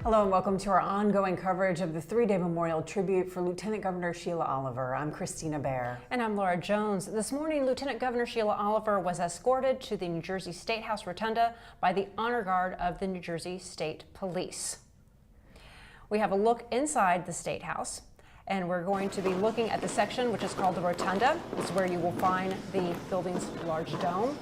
Hello and welcome to our ongoing coverage of the three-day memorial tribute for Lieutenant Governor Sheila Oliver. I'm Christina Bear. And I'm Laura Jones. This morning, Lieutenant Governor Sheila Oliver was escorted to the New Jersey State House Rotunda by the Honor Guard of the New Jersey State Police. We have a look inside the State House, and we're going to be looking at the section which is called the Rotunda. This is where you will find the building's large dome.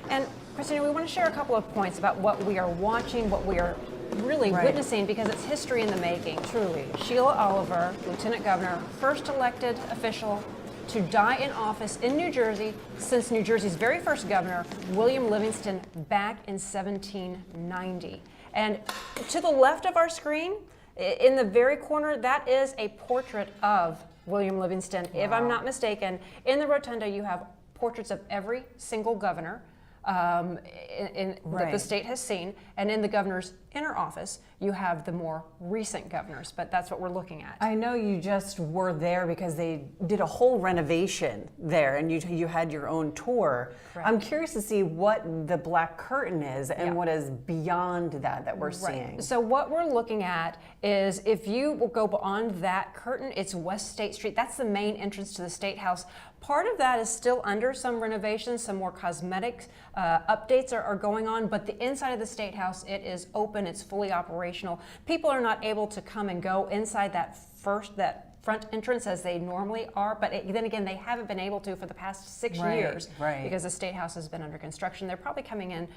And Christina, we want to share a couple of points about what we are watching, what we are really witnessing, because it's history in the making, truly. Sheila Oliver, Lieutenant Governor, first elected official to die in office in New Jersey since New Jersey's very first governor, William Livingston, back in 1790. And to the left of our screen, in the very corner, that is a portrait of William Livingston. Wow. If I'm not mistaken, in the Rotunda you have portraits of every single governor that the state has seen, and in the governor's inner office you have the more recent governors, but that's what we're looking at. I know you just were there because they did a whole renovation there, and you had your own tour. Correct. I'm curious to see what the black curtain is and what is beyond that we're seeing. So what we're looking at is, if you will go beyond that curtain, it's West State Street. That's the main entrance to the State House. Part of that is still under some renovations, some more cosmetic updates are going on, but the inside of the State House, it is open, it's fully operational. People are not able to come and go inside that front entrance as they normally are, but then again, they haven't been able to for the past 6 years because the State House has been under construction. They're probably coming in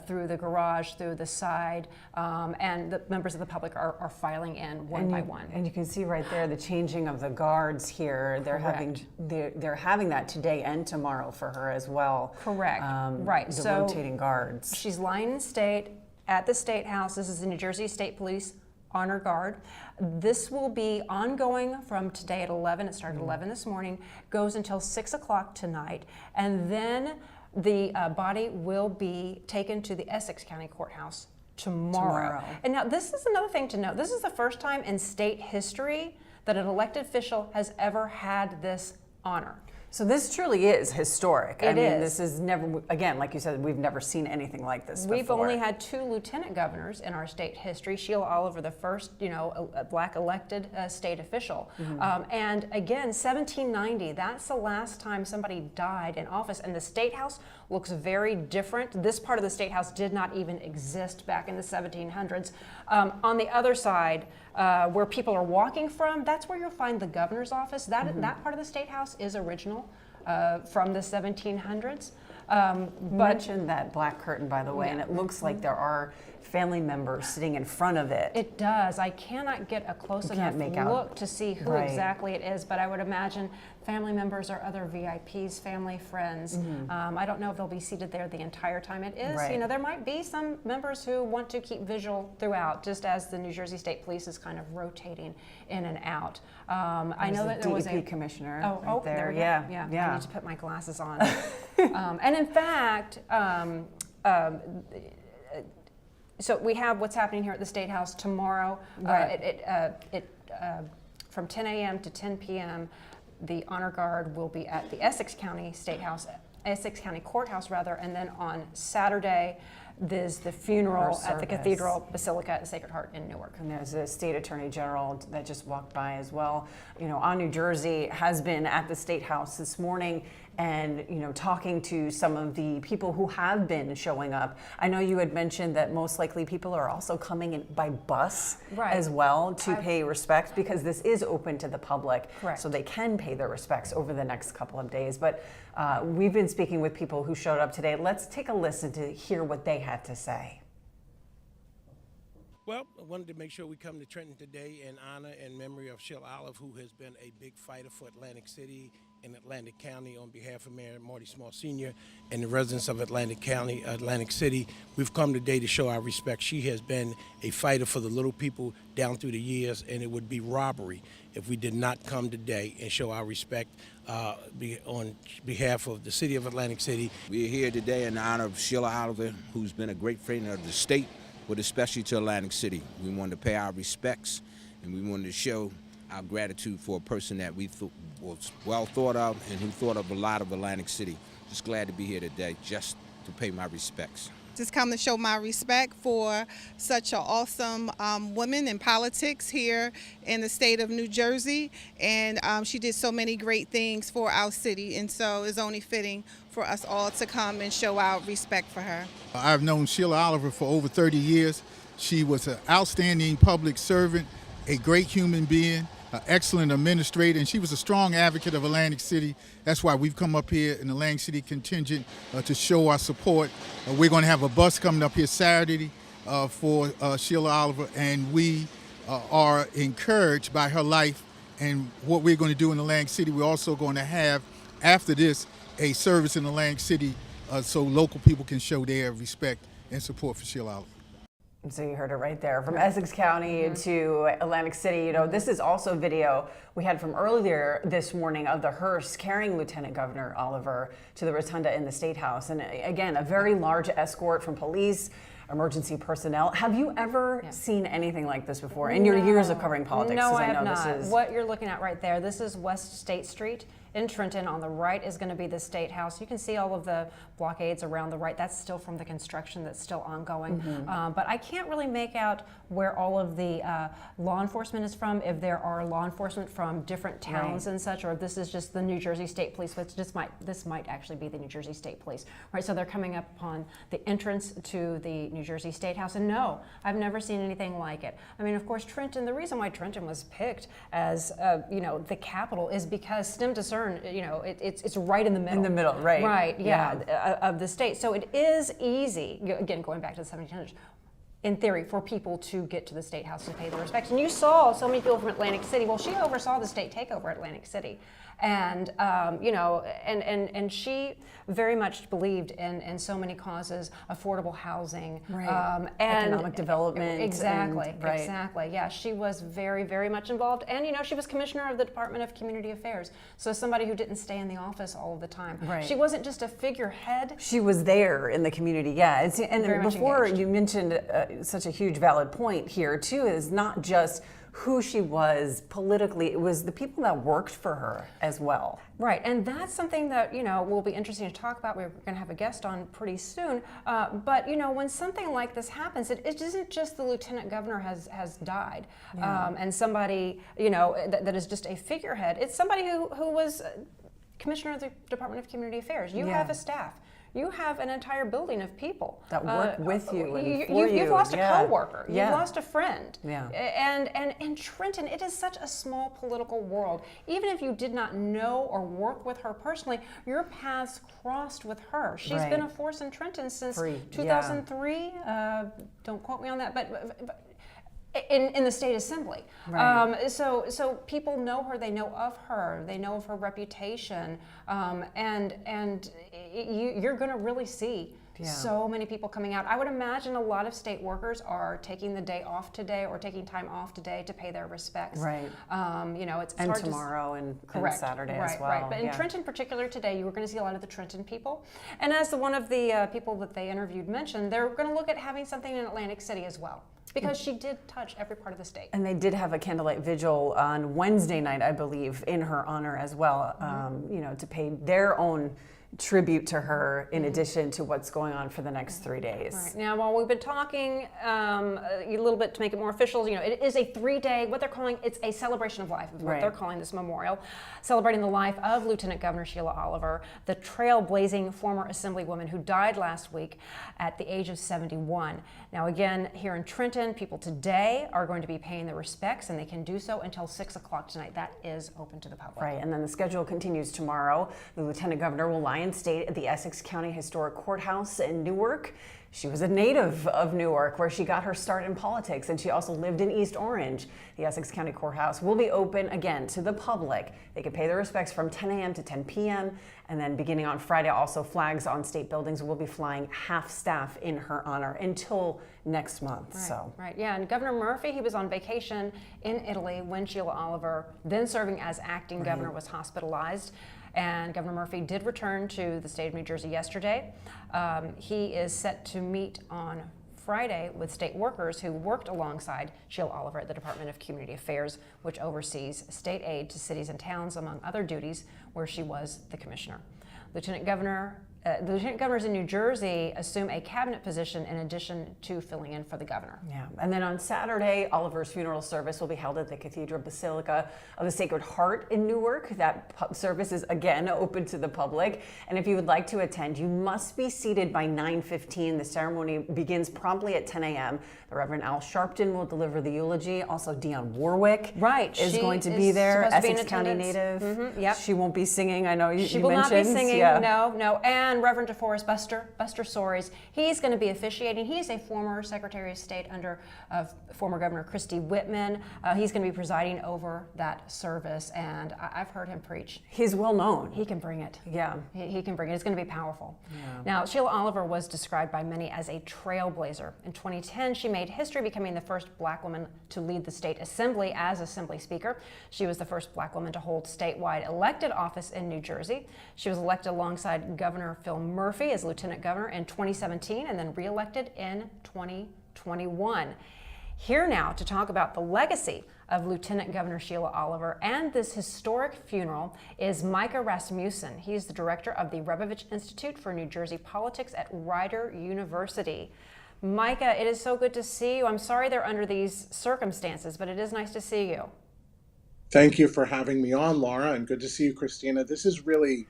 through the garage, through the side, and the members of the public are filing in one by one. And you can see right there the changing of the guards here. They're having that today and tomorrow for her as well. Correct. The rotating guards. She's lying in state at the State House. This is the New Jersey State Police Honor Guard. This will be ongoing from today at 11. It started at 11 this morning, goes until 6 o'clock tonight, and then the body will be taken to the Essex County Courthouse tomorrow. And now this is another thing to note. This is the first time in state history that an elected official has ever had this honor. So this truly is historic. I mean, is. This is never, again, like you said, we've never seen anything like this before. We've only had 2 lieutenant governors in our state history. Sheila Oliver, the first, a black elected state official. And again, 1790, that's the last time somebody died in office. And the State House looks very different. This part of the State House did not even exist back in the 1700s. On the other side, where people are walking from, that's where you'll find the governor's office. That part of the State House is original from the 1700s. Mentioned that black curtain, by the way, and it looks like there are family members sitting in front of it. It does. I cannot get a close enough look to see who exactly it is, but I would imagine family members or other VIPs, family, friends. I don't know if they'll be seated there the entire time. It is, there might be some members who want to keep visual throughout, just as the New Jersey State Police is kind of rotating in and out. I know that there was a commissioner right there. Yeah. I need to put my glasses on. And in fact, so we have what's happening here at the State House tomorrow. From 10 a.m. to 10 p.m. the Honor Guard will be at the Essex County Courthouse, and then on Saturday there's the funeral at the Cathedral Basilica at the Sacred Heart in Newark. And there's a state attorney general that just walked by as well. On New Jersey has been at the State House this morning and talking to some of the people who have been showing up. I know you had mentioned that most likely people are also coming in by bus as well to pay respect, because this is open to the public, so they can pay their respects over the next couple of days. But we've been speaking with people who showed up today. Let's take a listen to hear what they had to say. Well, I wanted to make sure we come to Trenton today in honor and memory of Sheila Oliver, who has been a big fighter for Atlantic City and Atlantic County. On behalf of Mayor Marty Small Sr. and the residents of Atlantic County, Atlantic City, we've come today to show our respect. She has been a fighter for the little people down through the years, and it would be robbery if we did not come today and show our respect on behalf of the city of Atlantic City. We're here today in honor of Sheila Oliver, who's been a great friend of the state, but especially to Atlantic City. We wanted to pay our respects, and we wanted to show our gratitude for a person that we was well thought of and who thought of a lot of Atlantic City. Just glad to be here today just to pay my respects. just come to show my respect for such an awesome woman in politics here in the state of New Jersey. And she did so many great things for our city. And so it's only fitting for us all to come and show our respect for her. I've known Sheila Oliver for over 30 years. She was an outstanding public servant, a great human being, an excellent administrator, and she was a strong advocate of Atlantic City. That's why we've come up here in the Atlantic City contingent to show our support. We're going to have a bus coming up here Saturday for Sheila Oliver, and we are encouraged by her life and what we're going to do in Atlantic City. We're also going to have, after this, a service in Atlantic City so local people can show their respect and support for Sheila Oliver. So you heard it right there, from Essex County to Atlantic City. You know, this is also video we had from earlier this morning of the hearse carrying Lieutenant Governor Oliver to the rotunda in the State House. And again, a very large escort from police, emergency personnel. Have you ever seen anything like this before in your years of covering politics? No, I know have not. This is... What you're looking at right there, this is West State Street in Trenton. On the right is going to be the State House. You can see all of the blockades around the right. That's still from the construction that's still ongoing. But I can't really make out where all of the law enforcement is from, if there are law enforcement from different towns and such, or if this is just the New Jersey State Police, which this might actually be the New Jersey State Police. Right, so they're coming up upon the entrance to the New Jersey State House, and no, I've never seen anything like it. I mean, of course, Trenton, the reason why Trenton was picked as, you know, the capital is because stem to CERN, you know, it's right in the middle. In the middle, right. Right, of the state. So it is easy, again, going back to the 1700s, in theory, for people to get to the State House and pay their respects. And you saw so many people from Atlantic City. Well, she oversaw the state takeover at Atlantic City. And, you know, and she very much believed in so many causes, affordable housing. And economic development. Exactly, exactly. Yeah, she was very, very much involved. And, you know, she was commissioner of the Department of Community Affairs. So somebody who didn't stay in the office all of the time. She wasn't just a figurehead. She was there in the community, and very before engaged. you mentioned such a huge valid point here too, is not just who she was politically, it was the people that worked for her as well. Right, and that's something that, you know, will be interesting to talk about. We're going to have a guest on pretty soon. But, you know, when something like this happens, it isn't just the lieutenant governor has died and somebody, you know, that is just a figurehead. It's somebody who was commissioner of the Department of Community Affairs. You have a staff. You have an entire building of people that work with you and for you. You've lost a coworker. You've lost a friend. And in Trenton, it is such a small political world. Even if you did not know or work with her personally, your paths crossed with her. She's been a force in Trenton since 2003. Don't quote me on that, but in the state assembly. So people know her, they know of her, they know of her reputation, and you're going to really see so many people coming out. I would imagine a lot of state workers are taking the day off today or taking time off today to pay their respects. You know, it's and hard tomorrow and Saturday as well. But in Trenton, particular today, you were going to see a lot of the Trenton people. And as one of the people that they interviewed mentioned, they're going to look at having something in Atlantic City as well, because she did touch every part of the state. And they did have a candlelight vigil on Wednesday night, I believe, in her honor as well, you know, to pay their own tribute to her in addition to what's going on for the next 3 days. Right. Now, while we've been talking a little bit to make it more official, you know, it is a 3-day, what they're calling, it's a celebration of life, is what they're calling this memorial, celebrating the life of Lieutenant Governor Sheila Oliver, the trailblazing former Assemblywoman who died last week at the age of 71. Now, again, here in Trenton, people today are going to be paying their respects, and they can do so until 6 o'clock tonight. That is open to the public. Right, and then the schedule continues tomorrow. The Lieutenant Governor will lie in state at the Essex County Historic Courthouse in Newark. She was a native of Newark, where she got her start in politics, and she also lived in East Orange. The Essex County Courthouse will be open again to the public. They can pay their respects from 10 a.m. to 10 p.m. And then beginning on Friday, also flags on state buildings will be flying half staff in her honor until next month. Yeah, and Governor Murphy, he was on vacation in Italy when Sheila Oliver, then serving as acting governor, was hospitalized. And Governor Murphy did return to the state of New Jersey yesterday. He is set to meet on Friday with state workers who worked alongside Sheila Oliver at the Department of Community Affairs, which oversees state aid to cities and towns, among other duties, where she was the commissioner. Lieutenant Governor the lieutenant governors in New Jersey assume a cabinet position in addition to filling in for the governor. Yeah, and then on Saturday, Oliver's funeral service will be held at the Cathedral Basilica of the Sacred Heart in Newark. That service is again open to the public, and if you would like to attend, you must be seated by 9:15. The ceremony begins promptly at 10 a.m. The Reverend Al Sharpton will deliver the eulogy. Also, Dionne Warwick is going to be there, Essex County native. Yep. She won't be singing. I know She you will mentioned. not be singing. Yeah. No. And Reverend DeForest Buster Soares, he's going to be officiating. He's a former Secretary of State under former Governor Christie Whitman. He's going to be presiding over that service, and I've heard him preach. He's well known. He can bring it. Yeah. He can bring it. It's going to be powerful. Yeah. Now, Sheila Oliver was described by many as a trailblazer. In 2010, she made history becoming the first black woman to lead the state assembly as Assembly Speaker. She was the first black woman to hold statewide elected office in New Jersey. She was elected alongside Governor Phil Murphy as Lieutenant Governor in 2017 and then re-elected in 2021. Here now to talk about the legacy of Lieutenant Governor Sheila Oliver and this historic funeral is Micah Rasmussen. He's the director of the Rebovich Institute for New Jersey Politics at Rider University. Micah, it is so good to see you. I'm sorry they're under these circumstances, but it is nice to see you. Thank you for having me on, Laura, and good to see you, Christina. This is really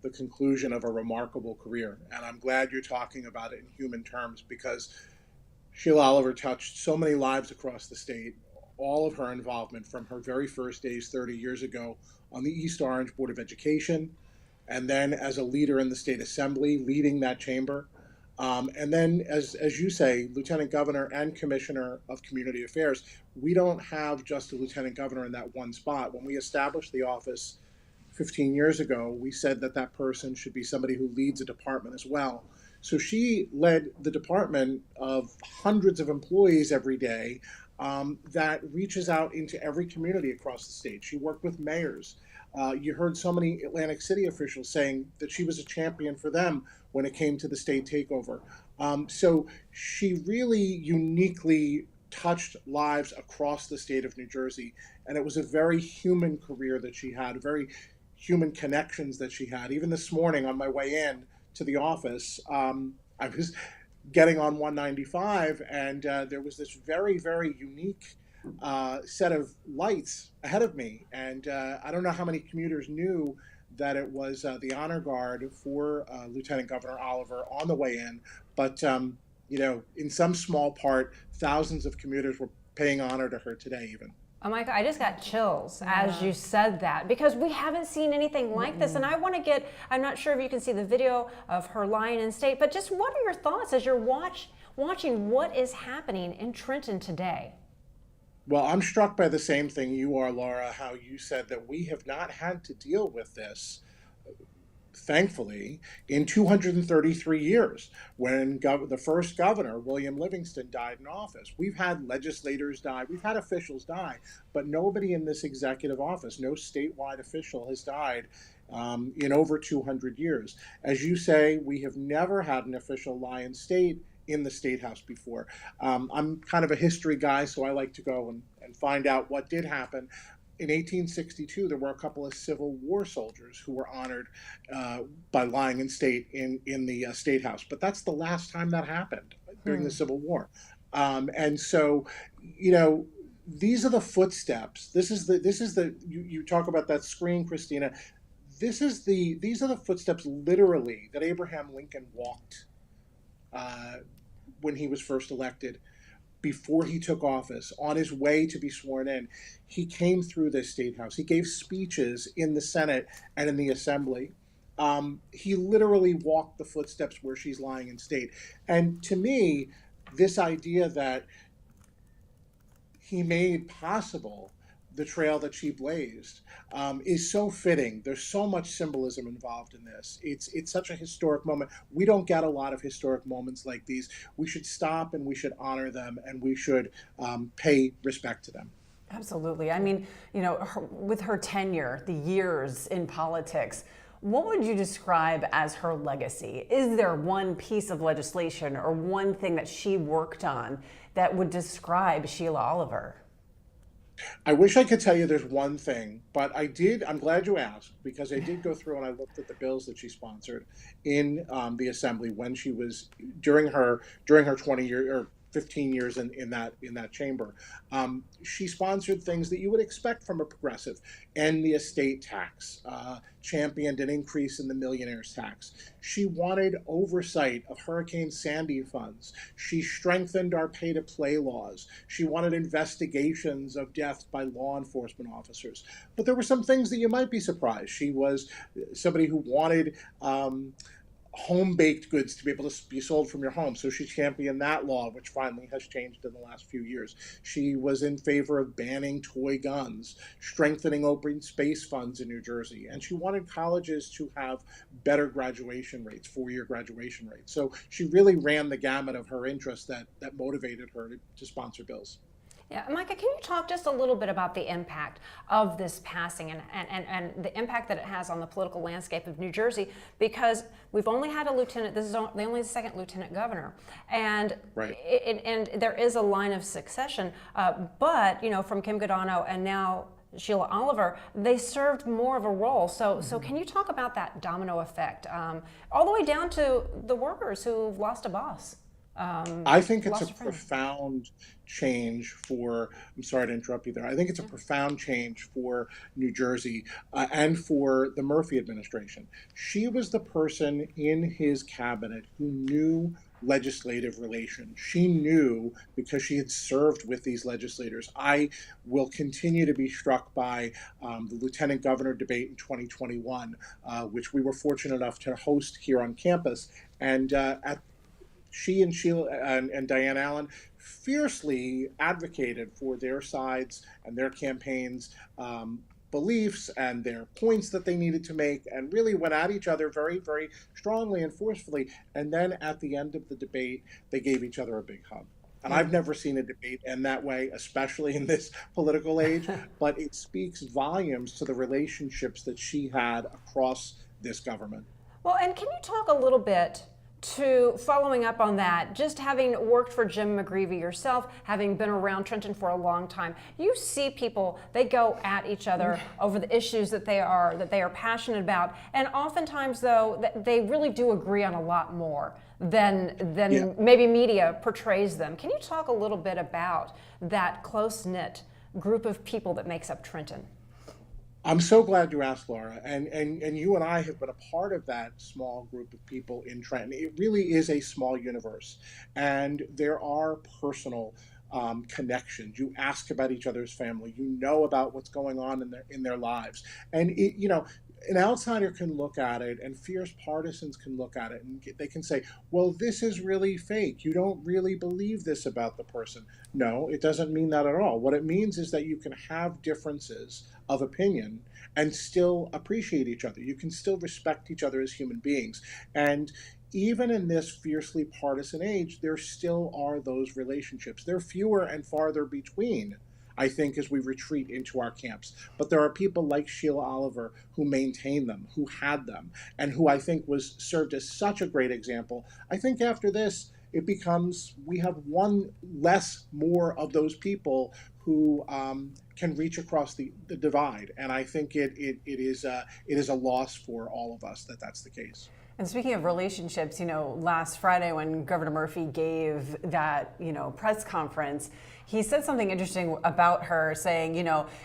the conclusion of a remarkable career, and I'm glad you're talking about it in human terms because Sheila Oliver touched so many lives across the state. All of her involvement from her very first days 30 years ago on the East Orange Board of Education, and then as a leader in the state assembly, leading that chamber, and then as you say, Lieutenant Governor and Commissioner of Community Affairs. We don't have just a Lieutenant Governor in that one spot. When we established the office 15 years ago, we said that that person should be somebody who leads a department as well. So she led the department of hundreds of employees every day that reaches out into every community across the state. She worked with mayors. You heard so many Atlantic City officials saying that she was a champion for them when it came to the state takeover. So she really uniquely touched lives across the state of New Jersey. And it was a very human career that she had, very human connections that she had. Even this morning on my way in to the office, I was getting on 195 and there was this very, very unique set of lights ahead of me. And I don't know how many commuters knew that it was the honor guard for Lieutenant Governor Oliver on the way in. But, you know, in some small part, thousands of commuters were paying honor to her today even. Oh my God, I just got chills as you said that because we haven't seen anything like this. And I want to get, I'm not sure if you can see the video of her lying in state, but just what are your thoughts as you're watching what is happening in Trenton today? Well, I'm struck by the same thing you are, Laura, how you said that we have not had to deal with this, thankfully, in 233 years. When the first governor, William Livingston, died in office, we've had legislators die, we've had officials die, but nobody in this executive office, no statewide official has died in over 200 years. As you say, we have never had an official lie in state in the State House before. I'm kind of a history guy, so I like to go and find out what did happen. In 1862, there were a couple of Civil War soldiers who were honored by lying in state in the State House. But that's the last time that happened during the Civil War. And so, you know, these are the footsteps. This is the you talk about that screen, Christina. These are the footsteps literally that Abraham Lincoln walked when he was first elected. Before he took office, on his way to be sworn in, he came through this State House. He gave speeches in the Senate and in the Assembly. He literally walked the footsteps where she's lying in state. And to me, this idea that he made possible the trail that she blazed is so fitting. There's so much symbolism involved in this. It's such a historic moment. We don't get a lot of historic moments like these. We should stop and we should honor them and we should pay respect to them. Absolutely. I mean, you know, with her tenure, the years in politics, what would you describe as her legacy? Is there one piece of legislation or one thing that she worked on that would describe Sheila Oliver? I wish I could tell you there's one thing, but I did. I'm glad you asked because I did go through and I looked at the bills that she sponsored in the assembly when she was during her 20 year or 15 years in that chamber. She sponsored things that you would expect from a progressive, and the estate tax, championed an increase in the millionaire's tax. She wanted oversight of Hurricane Sandy funds. She strengthened our pay to play laws. She wanted investigations of deaths by law enforcement officers. But there were some things that you might be surprised. She was somebody who wanted home baked goods to be able to be sold from your home. So she championed that law, which finally has changed in the last few years. She was in favor of banning toy guns, strengthening open space funds in New Jersey, and she wanted colleges to have better graduation rates, 4-year graduation rates. So she really ran the gamut of her interests that motivated her to sponsor bills. Yeah, Micah, can you talk just a little bit about the impact of this passing and the impact that it has on the political landscape of New Jersey? Because we've only had a lieutenant, this is only the second lieutenant governor, and Right. and there is a line of succession, but, from Kim Godano and now Sheila Oliver, they served more of a role. So can you talk about that domino effect, all the way down to the workers who've lost a boss? I think it's a Lost a friend. profound change for, I'm sorry to interrupt you there. I think it's a profound change for New Jersey and for the Murphy administration. She was the person in his cabinet who knew legislative relations. She knew because she had served with these legislators. I will continue to be struck by the lieutenant governor debate in 2021, which we were fortunate enough to host here on campus. And she and Sheila and Diane Allen fiercely advocated for their sides and their campaigns' beliefs and their points that they needed to make, and really went at each other very, very strongly and forcefully. And then at the end of the debate, they gave each other a big hug. And I've never seen a debate end that way, especially in this political age, but it speaks volumes to the relationships that she had across this government. Well, and can you talk a little bit to following up on that, just having worked for Jim McGreevey yourself, having been around Trenton for a long time, you see people, they go at each other over the issues that they are passionate about, and oftentimes though they really do agree on a lot more than maybe media portrays them. Can you talk a little bit about that close-knit group of people that makes up Trenton? I'm so glad you asked, Laura. And you and I have been a part of that small group of people in Trenton. It really is a small universe. And there are personal connections. You ask about each other's family. You know about what's going on in their lives. And an outsider can look at it, and fierce partisans can look at it, and they can say, well, this is really fake. You don't really believe this about the person. No, it doesn't mean that at all. What it means is that you can have differences of opinion and still appreciate each other. You can still respect each other as human beings. And even in this fiercely partisan age, there still are those relationships. They're fewer and farther between, I think, as we retreat into our camps. But there are people like Sheila Oliver who maintain them, who had them, and who I think was served as such a great example. I think after this, it becomes, we have one less more of those people who can reach across the divide. And I think it is a loss for all of us that that's the case. And speaking of relationships, last Friday when Governor Murphy gave that, press conference, he said something interesting about her, saying,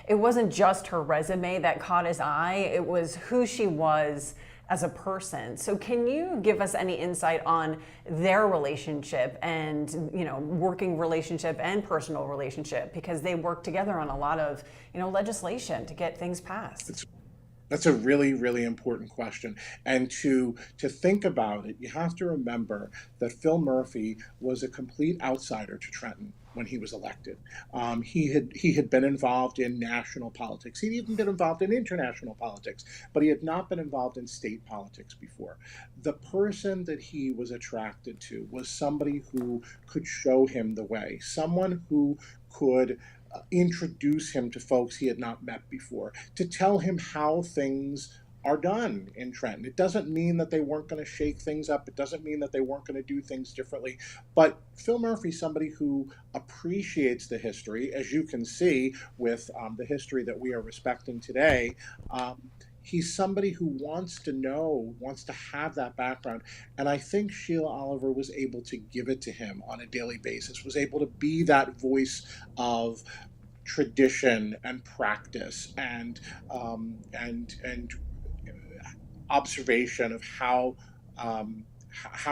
it wasn't just her resume that caught his eye, it was who she was as a person. So can you give us any insight on their relationship and, working relationship and personal relationship? Because they work together on a lot of, legislation to get things passed. That's a really, really important question. And to think about it, you have to remember that Phil Murphy was a complete outsider to Trenton when he was elected. He had been involved in national politics. He'd even been involved in international politics, but he had not been involved in state politics before. The person that he was attracted to was somebody who could show him the way, someone who could introduce him to folks he had not met before, to tell him how things are done in Trenton. It doesn't mean that they weren't going to shake things up. It doesn't mean that they weren't going to do things differently. But Phil Murphy's somebody who appreciates the history, as you can see with the history that we are respecting today. He's somebody who wants to know, wants to have that background. And I think Sheila Oliver was able to give it to him on a daily basis, was able to be that voice of tradition and practice and observation of how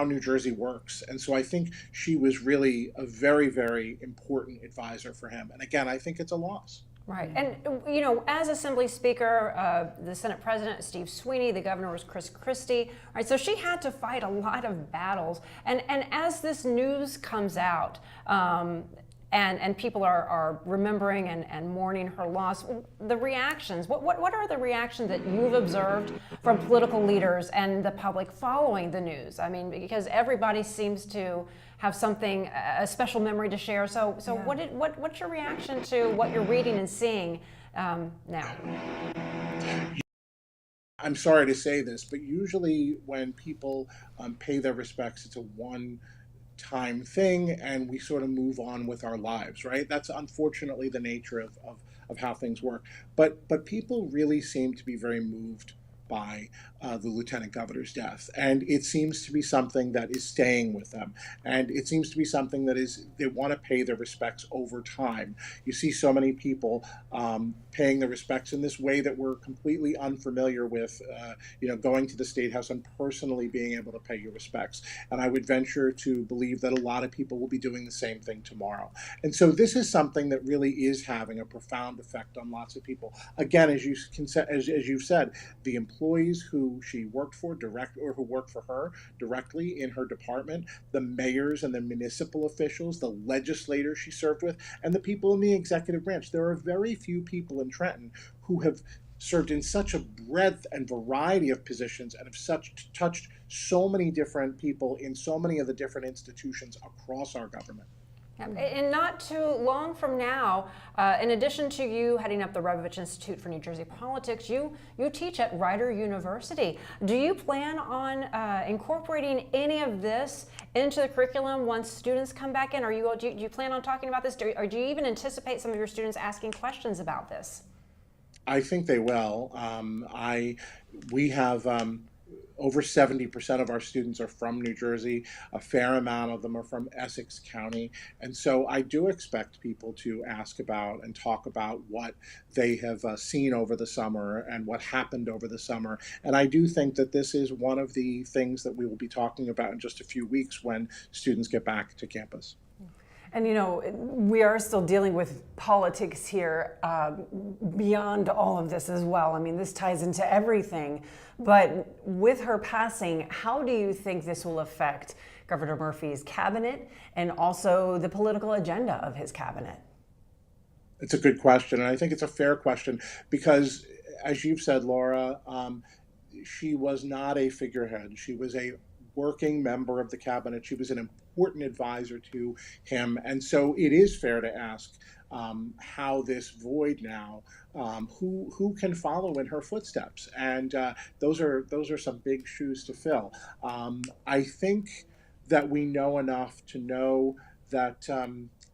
New Jersey works. And so I think she was really a very, very important advisor for him. And again, I think it's a loss. Right. And, you know, as Assembly Speaker, the Senate President, Steve Sweeney, the governor was Chris Christie. Right. So she had to fight a lot of battles. And as this news comes out, and people are remembering and mourning her loss, the reactions, what are the reactions that you've observed from political leaders and the public following the news? I mean, because everybody seems to have something, a special memory to share. So yeah. What's your reaction to what you're reading and seeing now? I'm sorry to say this, but usually when people pay their respects, it's a one-time thing and we sort of move on with our lives, right? That's unfortunately the nature of how things work. But people really seem to be very moved by the lieutenant governor's death, and it seems to be something that is staying with them, and it seems to be something that is they want to pay their respects over time. You see so many people paying their respects in this way that we're completely unfamiliar with, going to the State House and personally being able to pay your respects. And I would venture to believe that a lot of people will be doing the same thing tomorrow. And so this is something that really is having a profound effect on lots of people. Again, as you've said, the employees who she worked for who worked for her directly in her department, the mayors and the municipal officials, the legislators she served with, and the people in the executive branch. There are very few people in Trenton who have served in such a breadth and variety of positions and have touched so many different people in so many of the different institutions across our government. And not too long from now, in addition to you heading up the Rebovich Institute for New Jersey Politics, you teach at Rider University. Do you plan on incorporating any of this into the curriculum once students come back in? Do you plan on talking about this? Or do you even anticipate some of your students asking questions about this? I think they will. We have over 70% of our students are from New Jersey. A fair amount of them are from Essex County. And so I do expect people to ask about and talk about what they have seen over the summer and what happened over the summer. And I do think that this is one of the things that we will be talking about in just a few weeks when students get back to campus. And we are still dealing with politics here beyond all of this as well. I mean, this ties into everything. But with her passing, how do you think this will affect Governor Murphy's cabinet and also the political agenda of his cabinet? It's a good question, and I think it's a fair question because, as you've said, Laura, she was not a figurehead. She was a working member of the cabinet. She was an important advisor to him. And so it is fair to ask how this void now, who can follow in her footsteps? And those are some big shoes to fill. I think that we know enough to know that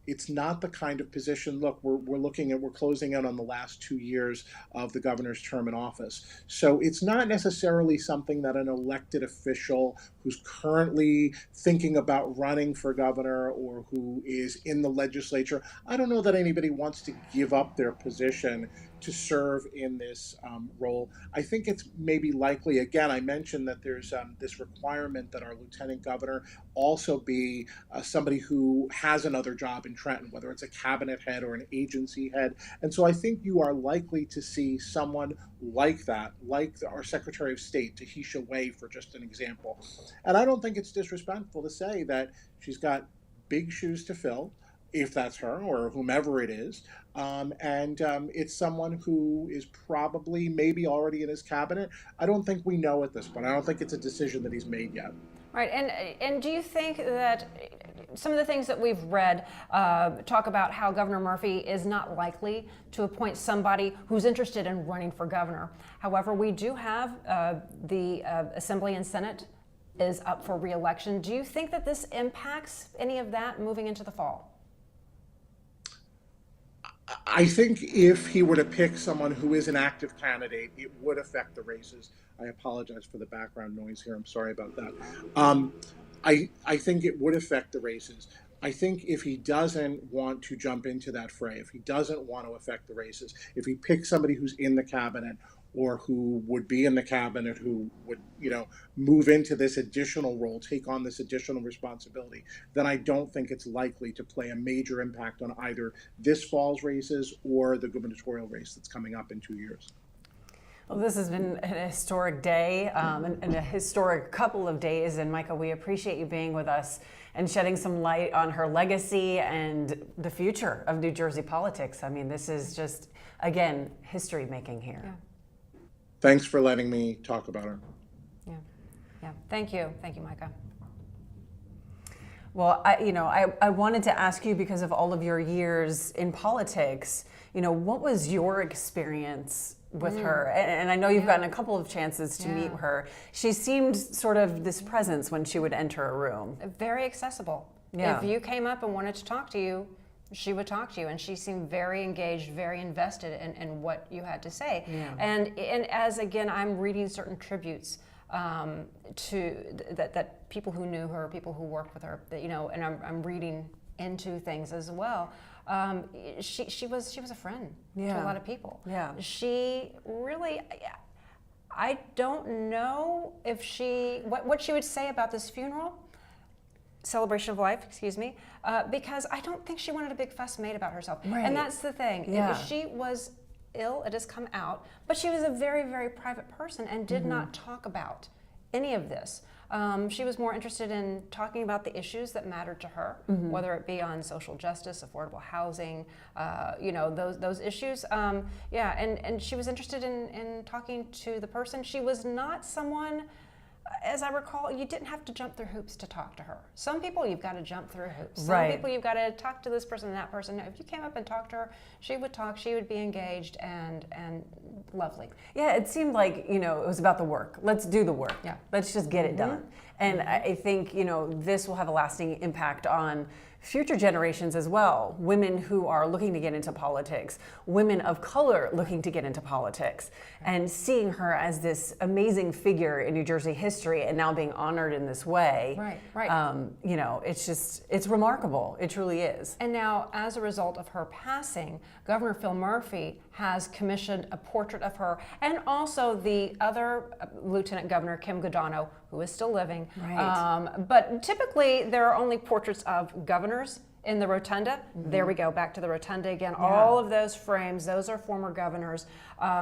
it's not the kind of position. Look, we're closing in on the last 2 years of the governor's term in office. So it's not necessarily something that an elected official who's currently thinking about running for governor or who is in the legislature, I don't know that anybody wants to give up their position to serve in this role. I think it's maybe likely, again, I mentioned that there's this requirement that our lieutenant governor also be somebody who has another job in Trenton, whether it's a cabinet head or an agency head. And so I think you are likely to see someone like that, like our Secretary of State, Tahisha Way, for just an example. And I don't think it's disrespectful to say that she's got big shoes to fill, if that's her or whomever it is. It's someone who is probably maybe already in his cabinet. I don't think we know at this point. I don't think it's a decision that he's made yet. Right. And do you think that some of the things that we've read talk about how Governor Murphy is not likely to appoint somebody who's interested in running for governor. However, we do have the Assembly and Senate is up for re-election. Do you think that this impacts any of that moving into the fall? I think if he were to pick someone who is an active candidate, it would affect the races. I apologize for the background noise here. I'm sorry about that. I think it would affect the races. I think if he doesn't want to jump into that fray, if he doesn't want to affect the races, if he picks somebody who's in the cabinet or who would be in the cabinet, who would, move into this additional role, take on this additional responsibility, then I don't think it's likely to play a major impact on either this fall's races or the gubernatorial race that's coming up in 2 years. Well, this has been an historic day and a historic couple of days. And Micah, we appreciate you being with us and shedding some light on her legacy and the future of New Jersey politics. I mean, this is just, again, history making here. Yeah. Thanks for letting me talk about her. Yeah. Thank you, Micah. Well, I wanted to ask you, because of all of your years in politics, what was your experience with her? And I know you've gotten a couple of chances to meet her. She seemed sort of this presence when she would enter a room. Very accessible. Yeah. If you came up and wanted to talk to you, she would talk to you, and she seemed very engaged, very invested in what you had to say. Yeah. And as again, I'm reading certain tributes to that people who knew her, people who worked with her, and I'm reading into things as well. She was a friend to a lot of people. Yeah. She really, I don't know if what she would say about this funeral. Celebration of life, because I don't think she wanted a big fuss made about herself. Right. And that's the thing. Yeah. She was ill, it has come out, but she was a very, very private person and did not talk about any of this. She was more interested in talking about the issues that mattered to her, whether it be on social justice, affordable housing, those issues. And she was interested in talking to the person. She was not someone, as I recall, you didn't have to jump through hoops to talk to her. Some people you've got to jump through hoops. Some people you've got to talk to this person and that person. If you came up and talked to her, she would talk, she would be engaged and lovely. Yeah, it seemed like, it was about the work. Let's do the work. Yeah. Let's just get it done. And I think, this will have a lasting impact on future generations as well. Women who are looking to get into politics, women of color looking to get into politics, and seeing her as this amazing figure in New Jersey history and now being honored in this way. Right. It's remarkable. It truly is. And now, as a result of her passing, Governor Phil Murphy has commissioned a portrait of her, and also the other Lieutenant Governor, Kim Godano, who is still living. Right. But typically, there are only portraits of governors in the rotunda. There we go, back to the rotunda again. Yeah. All of those frames, those are former governors.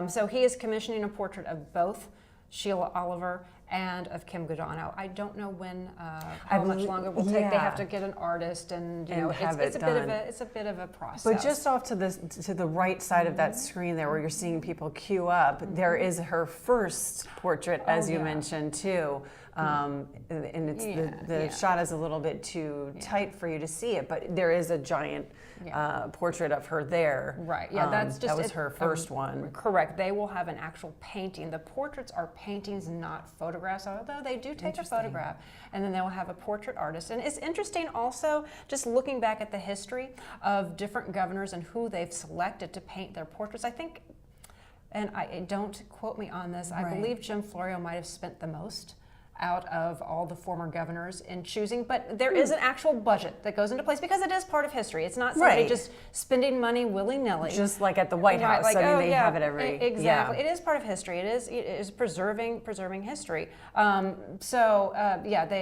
So he is commissioning a portrait of both Sheila Oliver and of Kim Godano. I don't know when, how much longer it will take. They have to get an artist, and it's a bit of a process. But just off to the right side of that screen there, where you're seeing people queue up, there is her first portrait, as you mentioned too. And it's the shot is a little bit too tight for you to see it, but there is a giant portrait of her there. Right. Yeah, that was her first one. Correct. They will have an actual painting. The portraits are paintings, not photographs, although they do take a photograph. And then they will have a portrait artist. And it's interesting also, just looking back at the history of different governors and who they've selected to paint their portraits. I think, and don't quote me on this, I believe Jim Florio might have spent the most out of all the former governors in choosing, but there is an actual budget that goes into place, because it is part of history. It's not somebody just spending money willy-nilly. Just like at the White House. Like, they have it every... Exactly. It is part of history. It is preserving history.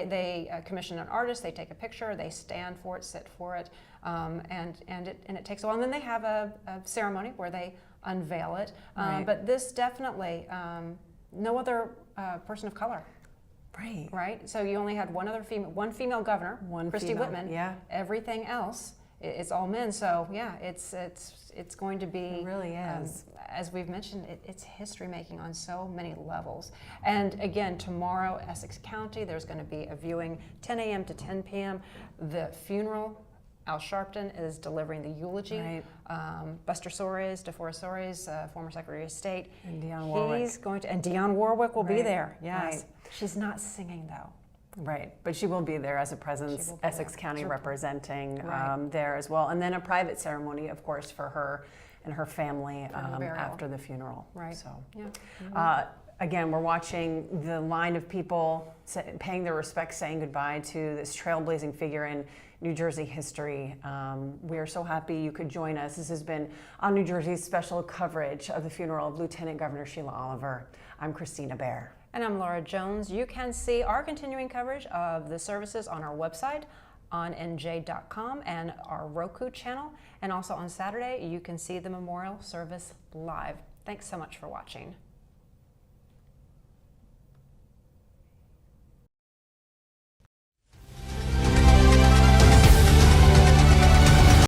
They commission an artist, they take a picture, they stand for it, sit for it, and it takes a while. And then they have a ceremony where they unveil it. But this definitely, no other person of color. Right. So you only had one female governor, Christy Whitman. Yeah. Everything else it's all men. So yeah, it's going to be. It really is. As we've mentioned, it's history making on so many levels. And again, tomorrow, Essex County, there's going to be a viewing 10 a.m. to 10 p.m. The funeral, Al Sharpton is delivering the eulogy. Right. Buster Soares, DeForest Soares, former Secretary of State. And Dionne Warwick. He's going to, and Dionne Warwick will be Right, there. Yes. right. She's not singing though. Right, but she will be there as a presence, She will be Essex there. County Sure. representing Right. there as well. And then a private ceremony, of course, for her and her family For her burial. after the funeral. Right. So, Yeah. again, we're watching the line of people paying their respects, saying goodbye to this trailblazing figure in New Jersey history. We are so happy you could join us. This has been On New Jersey's special coverage of the funeral of Lieutenant Governor Sheila Oliver. I'm Christina Baer. And I'm Laura Jones. You can see our continuing coverage of the services on our website, ONNJ.com, and our Roku channel. And also on Saturday, you can see the memorial service live. Thanks so much for watching.